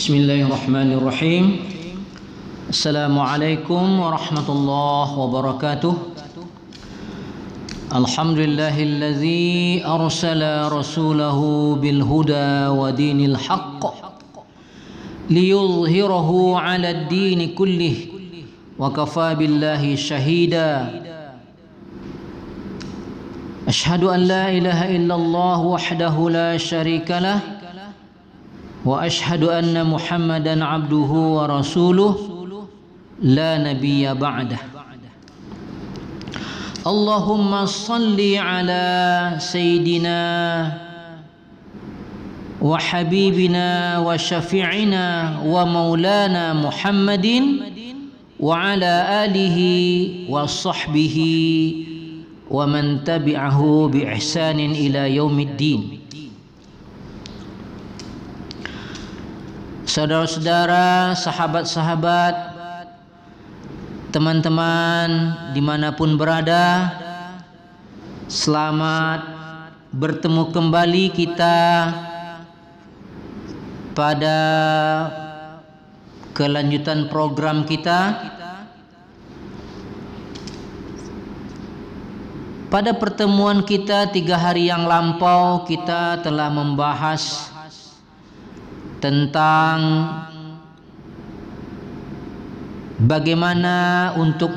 Bismillahirrahmanirrahim. Assalamualaikum warahmatullahi wabarakatuh. Alhamdulillahilladzi arsala rasulahu bil huda wa dinil haqq liyudhhirahu 'ala ad-din kullih wa kafa billahi shahida. Ashhadu an la ilaha illallah wahdahu la syarika lah wa ashhadu anna Muhammadan abduhu wa rasuluh la nabiyya ba'dah. Allahumma salli ala sayyidina wa habibina wa syafi'ina wa maulana Muhammadin wa ala alihi wa sahbihi wa man tabi'ahu bi ihsanin ila yaumiddin. Saudara-saudara, sahabat-sahabat, teman-teman dimanapun berada, selamat bertemu kembali kita pada kelanjutan program kita. Pada pertemuan kita 3 hari yang lampau, kita telah membahas tentang bagaimana untuk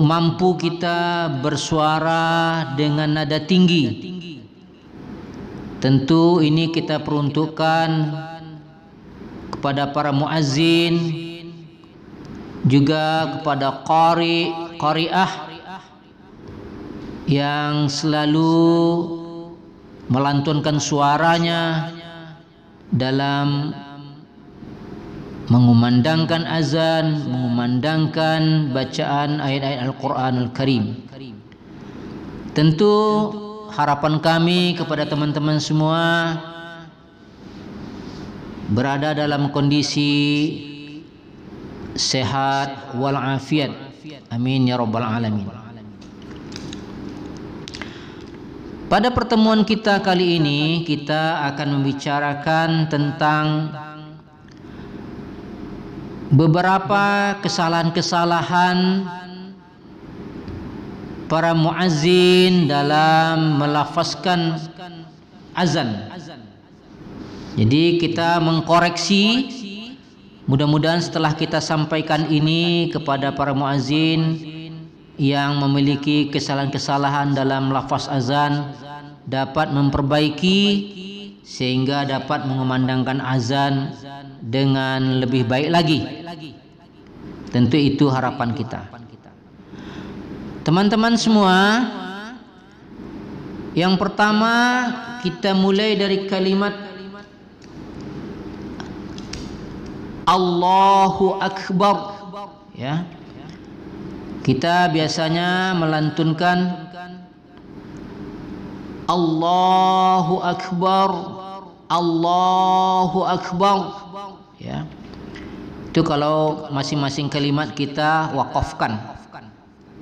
mampu kita bersuara dengan nada tinggi. Tentu ini kita peruntukkan kepada para muazzin, juga kepada qari'ah yang selalu melantunkan suaranya dalam mengumandangkan azan, mengumandangkan bacaan ayat-ayat Al-Quranul Karim. Tentu harapan kami kepada teman-teman semua berada dalam kondisi sehat walafiat. Amin ya rabbal alamin. Pada pertemuan kita kali ini, kita akan membicarakan tentang beberapa kesalahan-kesalahan para muazzin dalam melafazkan azan. Jadi kita mengkoreksi, mudah-mudahan setelah kita sampaikan ini kepada para muazzin yang memiliki kesalahan-kesalahan dalam lafaz azan dapat memperbaiki sehingga dapat mengumandangkan azan dengan lebih baik lagi. Tentu itu harapan kita. Teman-teman semua, yang pertama kita mulai dari kalimat Allahu Akbar, ya. Kita biasanya melantunkan Allahu Akbar, Allahu Akbar, ya. Itu kalau masing-masing kalimat kita wakafkan.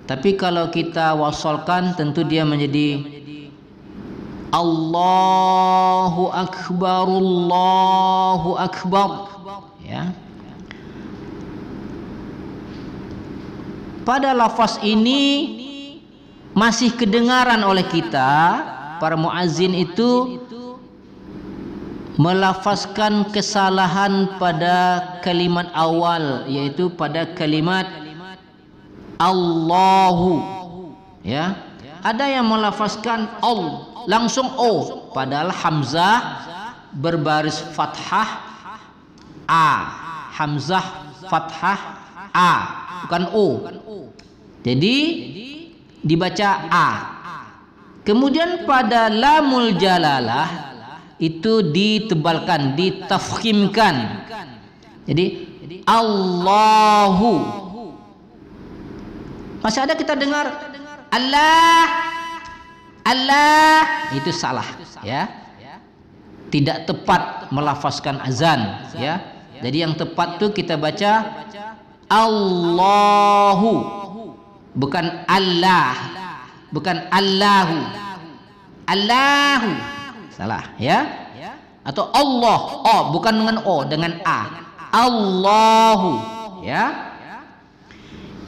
Tapi kalau kita wasalkan, tentu dia menjadi Allahu Akbar, Allahu Akbar, ya. Pada lafaz ini masih kedengaran oleh kita, para muazzin itu melafazkan kesalahan pada kalimat awal, yaitu pada kalimat Allahu, ya. Ada yang melafazkan langsung O, padahal hamzah berbaris fathah A, hamzah fathah A, bukan O. Jadi dibaca A. Kemudian pada lamul jalalah itu ditebalkan, ditafkhimkan. Jadi Allahu. Masih ada kita dengar Allah, Allah, itu salah, ya. Tidak tepat melafazkan azan, ya. Jadi yang tepat tuh kita baca Allahu, bukan Allah, bukan Allahu. Allahu salah, ya. Atau Allah, O, bukan dengan O, dengan A. Allahu, ya.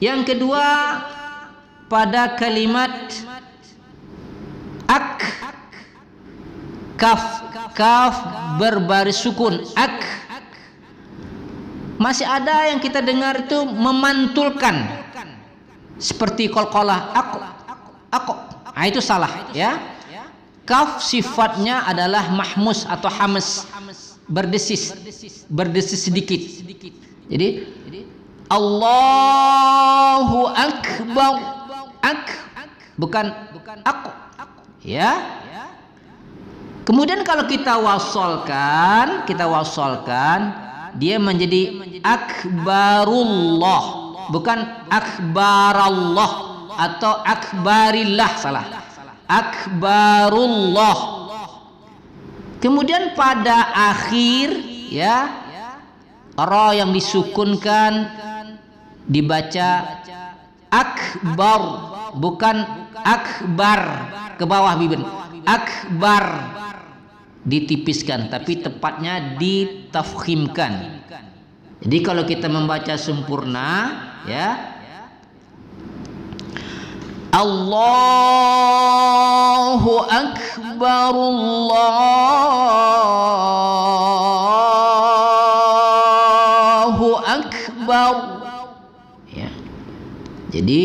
Yang kedua pada kalimat ak, kaf berbaris sukun, ak. Masih ada yang kita dengar itu memantulkan seperti qalqalah, aku. Nah, itu salah, ya. Kaf sifatnya adalah mahmus atau hamas, berdesis sedikit. Jadi Allahu akbar, bukan aku, ya. Kemudian kalau kita wasolkan, dia menjadi akbarullah, bukan akbarallah atau akbarillah, salah. Akbarullah. Kemudian pada akhir, ya, ra yang disukunkan dibaca akbar, bukan akbar, ke bawah bibir. Akbar ditipiskan, tapi tepatnya ditafkhimkan. Jadi kalau kita membaca sempurna, ya, Allahu akbar, Allahu akbar, ya. Jadi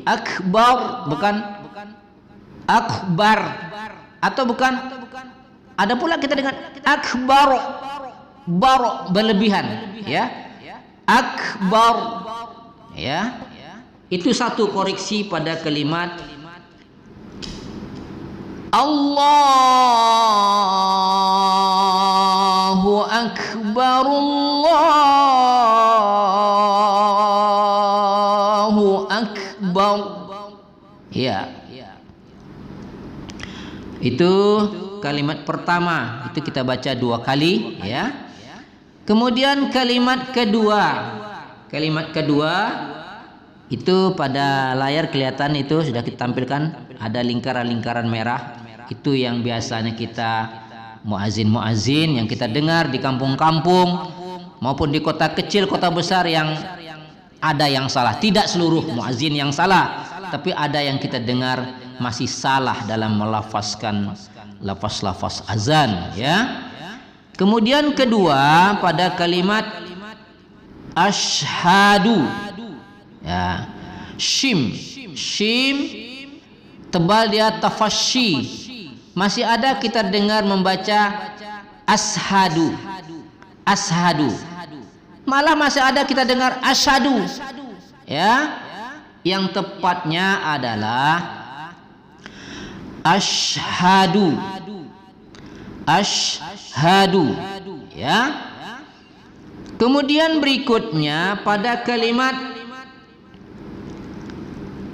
akbar bukan akbar, atau bukan, ada pula kita dengan akbar, baro berlebihan, ya. Akbar, ya. Itu satu koreksi pada kalimat Allahu akbar, Allahu akbar, ya. Itu kalimat pertama, itu kita baca 2 kali, ya. Kemudian kalimat kedua itu pada layar kelihatan, itu sudah kita tampilkan, ada lingkaran-lingkaran merah. Itu yang biasanya kita muazin yang kita dengar di kampung-kampung maupun di kota kecil, kota besar, yang ada yang salah. Tidak seluruh muazin yang salah, tapi ada yang kita dengar masih salah dalam melafazkan lafaz-lafaz azan, ya. Kemudian kedua pada kalimat asyhadu, ya, shim tebal dia tafasyi. Masih ada kita dengar membaca ashadu, malah masih ada kita dengar asyhadu, ya. Yang tepatnya adalah asyhadu, ya. Kemudian berikutnya pada kalimat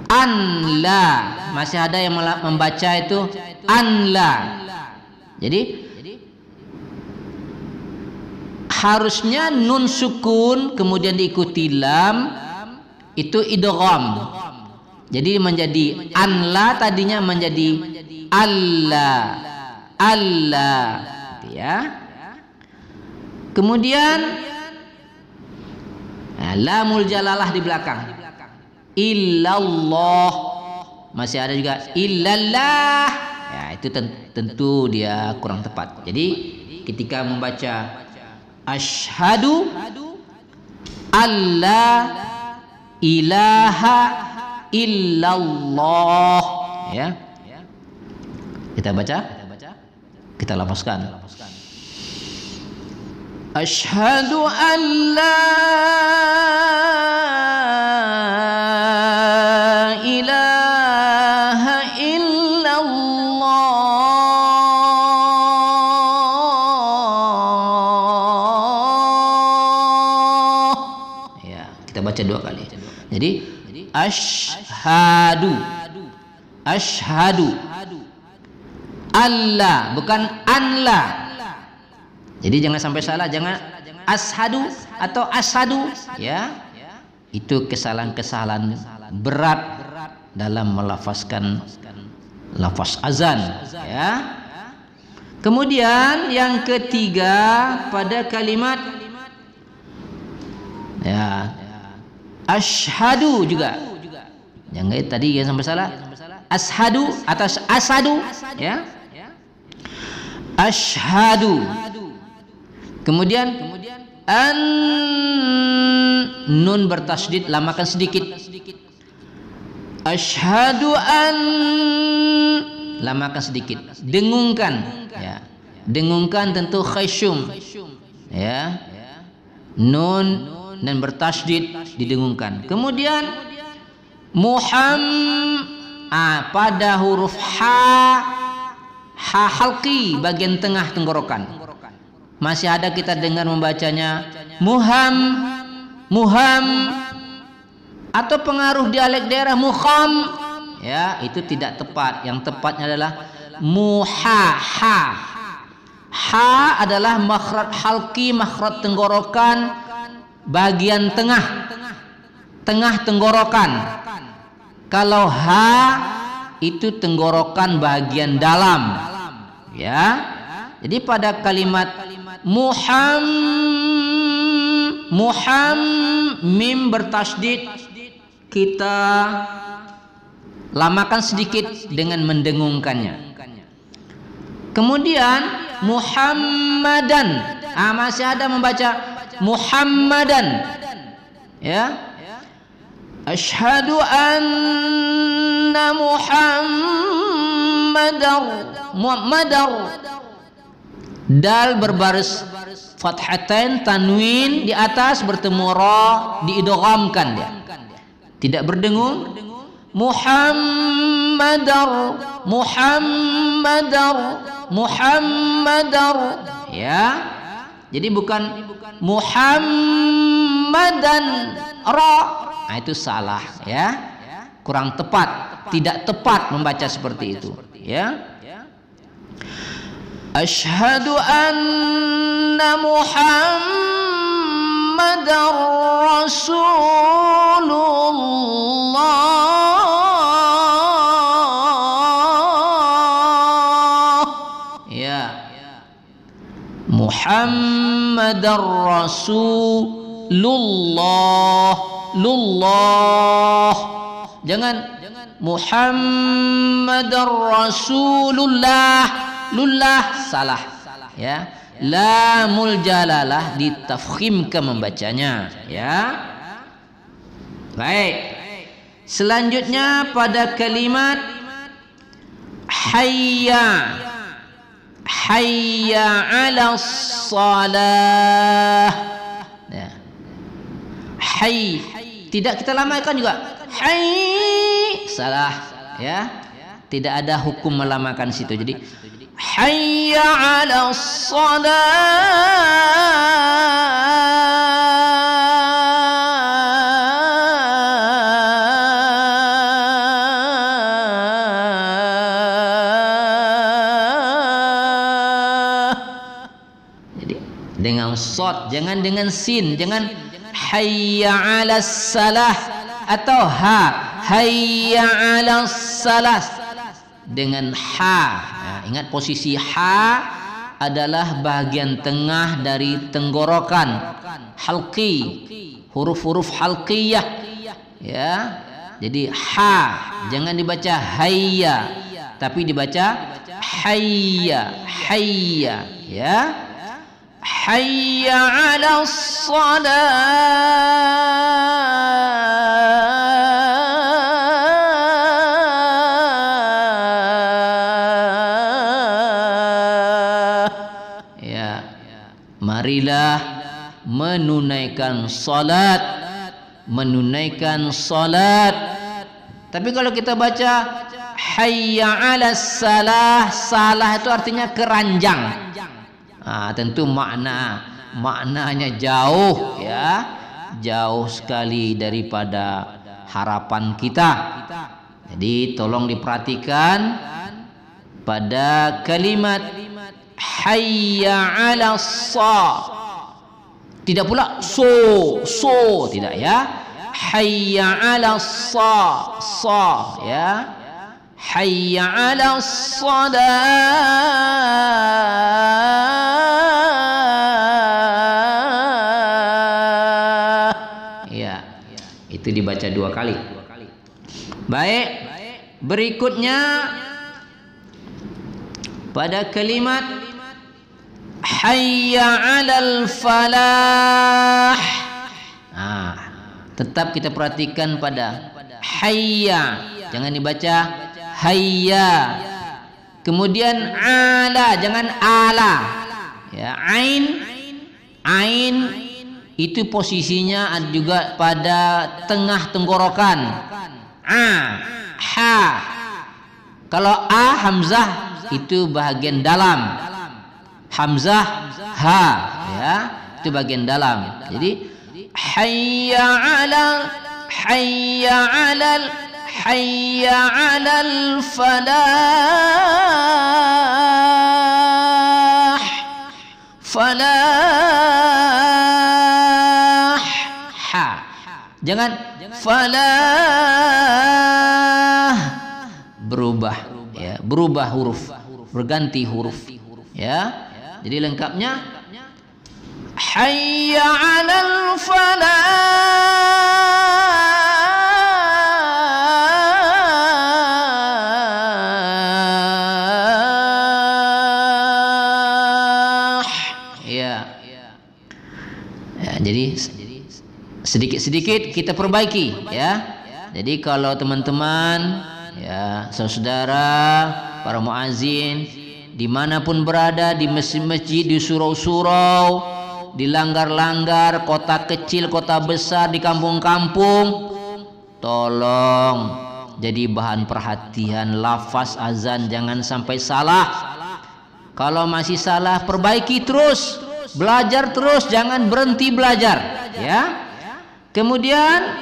anla, masih ada yang membaca itu anla. Jadi harusnya nun sukun kemudian diikuti lam, itu idgham. Jadi menjadi anla, tadinya menjadi Allah, ya. Kemudian lamul jalalah di belakang. Illallah, masih ada juga illallah, ya. Itu tentu dia kurang tepat. Jadi ketika membaca asyhadu alla ilaha illallah, ya. Kita baca, kita lafazkan. Asyhadu an la ilaha illallah. Ya, kita baca 2 kali. Jadi asyhadu Allah, bukan anla. Jadi jangan sampai salah, jangan ashadu atau asadu, ya. Itu kesalahan-kesalahan berat dalam melafazkan lafaz azan, ya. Kemudian yang ketiga pada kalimat ya asyhadu juga. Jangan tadi yang sampai salah. Ashadu atas asadu ya. Asyhadu. Kemudian an nun bertasydid lamakan sedikit. Asyhadu an lamakan sedikit. Dengungkan ya. Dengungkan tentu khasyum ya. Nun dan bertasydid didengungkan. Kemudian pada huruf ha halqi bagian tengah tenggorokan. Masih ada kita dengar membacanya muham atau pengaruh dialek daerah mukham ya, itu tidak tepat. Yang tepatnya adalah ha adalah makhraj halqi, makhraj tenggorokan bagian tengah tenggorokan. Kalau ha itu tenggorokan bagian dalam ya. Jadi pada kalimat muham mim bertasydid kita lamakan sedikit dengan mendengungkannya. Kemudian Muhammadan, masih ada membaca Muhammadan ya. Asyhadu anna Muhammadar dal berbaris fathatain, tanwin di atas bertemu ra, diidghamkan dia. Tidak berdengung. Muhammadar ya. Jadi bukan Muhammadan ra. Nah, itu salah ya. Kurang tepat, tidak tepat membaca seperti itu ya. Asyhadu anna Muhammadar Rasulullah ya. Muhammadar Rasulullah jangan Muhammadar Rasulullah salah ya. Lamul jalalah ditafkhimkan membacanya ya. Baik, selanjutnya pada kalimat hayya 'alas shalah ya. Hayy tidak kita lamakan juga. Hayy salah ya. Tidak ada hukum melamakan situ. Jadi hayya 'alas shalah. Jadi dengan shad, jangan dengan sin, jangan hayya 'alas salah atau hayya 'alas salah dengan ha. Nah, ingat posisi ha adalah bagian tengah dari tenggorokan halqi, huruf-huruf halqiyah ya. Jadi ha jangan dibaca hayya tapi dibaca hayya ya. Hayya 'alas shalah ya. Marilah menunaikan salat. Tapi kalau kita baca hayya 'alas salah itu artinya keranjang. Tentu maknanya jauh ya, jauh sekali daripada harapan kita. Jadi tolong diperhatikan pada kalimat hayya 'alas tidak pula so tidak ya. Hayya 'alas ya. hayya 'alas shalah. Ya, itu dibaca 2 kali. Baik, berikutnya pada kalimat hayya 'alal falah. Tetap kita perhatikan pada hayya, jangan dibaca hayya. Kemudian ala, jangan ala. Ya, ain itu posisinya juga pada tengah tenggorokan. Ha. Kalau a hamzah itu bagian dalam. Hamzah ha, ya, itu bagian dalam. Jadi hayya 'alal falah. Falah. Ha. Jangan falah. Berubah, ya, berubah huruf, berganti huruf, ya. Jadi lengkapnya hayya 'alal falah. Ya. Jadi sedikit-sedikit kita perbaiki, ya. Jadi kalau teman-teman, ya, saudara, para muazin dimanapun berada, di masjid-masjid, di surau-surau, di langgar-langgar, kota kecil, kota besar, di kampung-kampung, tolong jadi bahan perhatian lafaz azan, jangan sampai salah. Kalau masih salah, perbaiki terus, belajar terus, jangan berhenti belajar, ya. Kemudian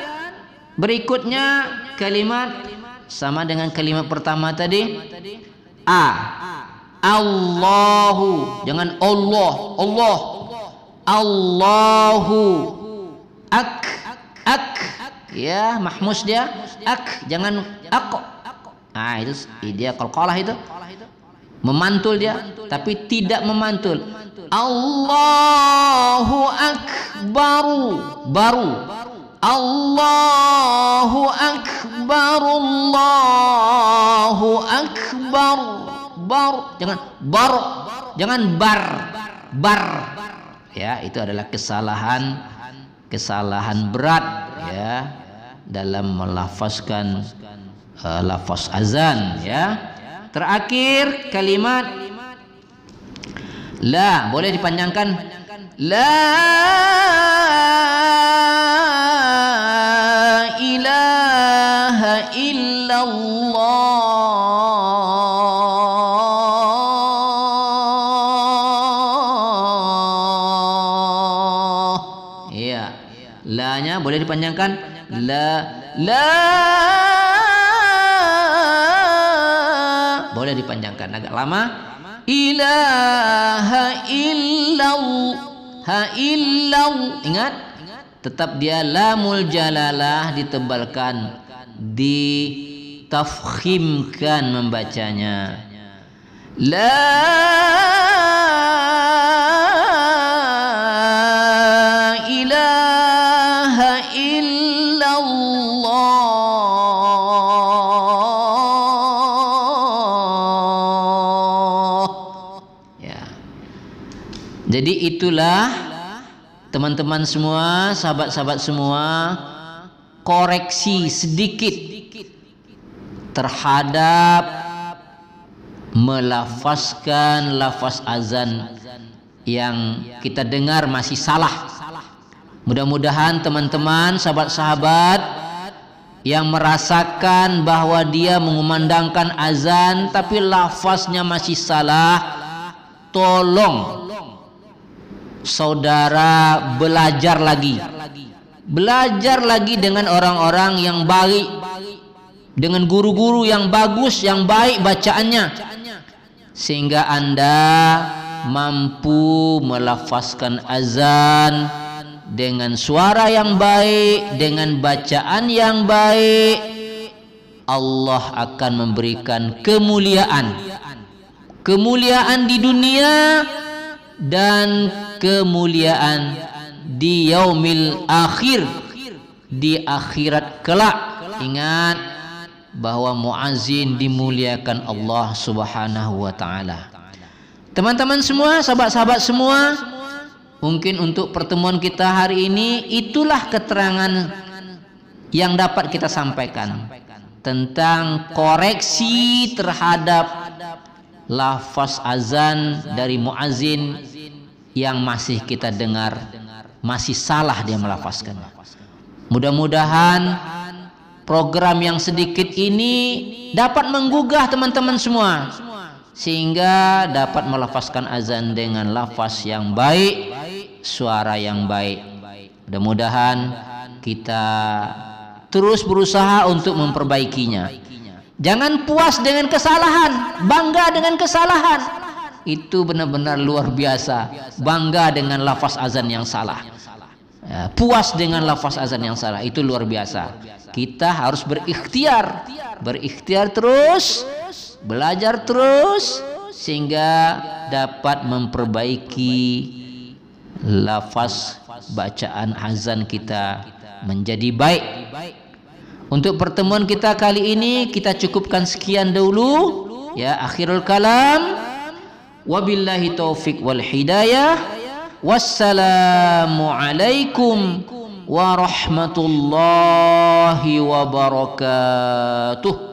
berikutnya kalimat sama dengan kalimat pertama tadi, Allahu, jangan Allah. Allahu ak, ya, mahmus dia, jangan ak. Itu dia qalqalah, itu memantul dia, tapi tidak memantul. Allahu akbaru, baru. Allahu akbar, Allahu akbar, jangan bar. Ya, itu adalah kesalahan berat, ya, dalam melafazkan lafaz azan, ya. Terakhir kalimat la, boleh dipanjangkan, la ilaha illallah. Iya, la-nya boleh dipanjangkan, boleh dipanjangkan agak lama, ilaha illallah. Ingat, tetap dia lamul jalalah ditebalkan, ditafkhimkan membacanya. La ilaha illallah. Ya. Jadi itulah teman-teman semua, sahabat-sahabat semua, koreksi sedikit terhadap melafazkan lafaz azan yang kita dengar masih salah. Mudah-mudahan teman-teman, sahabat-sahabat yang merasakan bahwa dia mengumandangkan azan tapi lafaznya masih salah, tolong saudara belajar lagi dengan orang-orang yang baik, dengan guru-guru yang bagus, yang baik bacaannya, sehingga Anda mampu melafazkan azan dengan suara yang baik, dengan bacaan yang baik. Allah akan memberikan kemuliaan di dunia dan kemuliaan di yaumil akhir, di akhirat kelak. Ingat bahwa muazzin dimuliakan Allah Subhanahu wa taala. Teman-teman semua, sahabat-sahabat semua, mungkin untuk pertemuan kita hari ini itulah keterangan yang dapat kita sampaikan tentang koreksi terhadap lafaz azan dari muazzin yang masih kita dengar masih salah dia melafazkannya. Mudah-mudahan program yang sedikit ini dapat menggugah teman-teman semua sehingga dapat melafazkan azan dengan lafaz yang baik, suara yang baik. Mudah-mudahan kita terus berusaha untuk memperbaikinya. Jangan puas dengan kesalahan, bangga dengan kesalahan. Itu benar-benar luar biasa. Bangga dengan lafaz azan yang salah. Puas dengan lafaz azan yang salah, itu luar biasa. Kita harus berikhtiar terus, belajar terus sehingga dapat memperbaiki lafaz bacaan azan kita menjadi baik. Untuk pertemuan kita kali ini kita cukupkan sekian dulu ya, akhirul kalam. Wabillahi taufik wal hidayah. Wassalamu alaikum warahmatullahi wabarakatuh.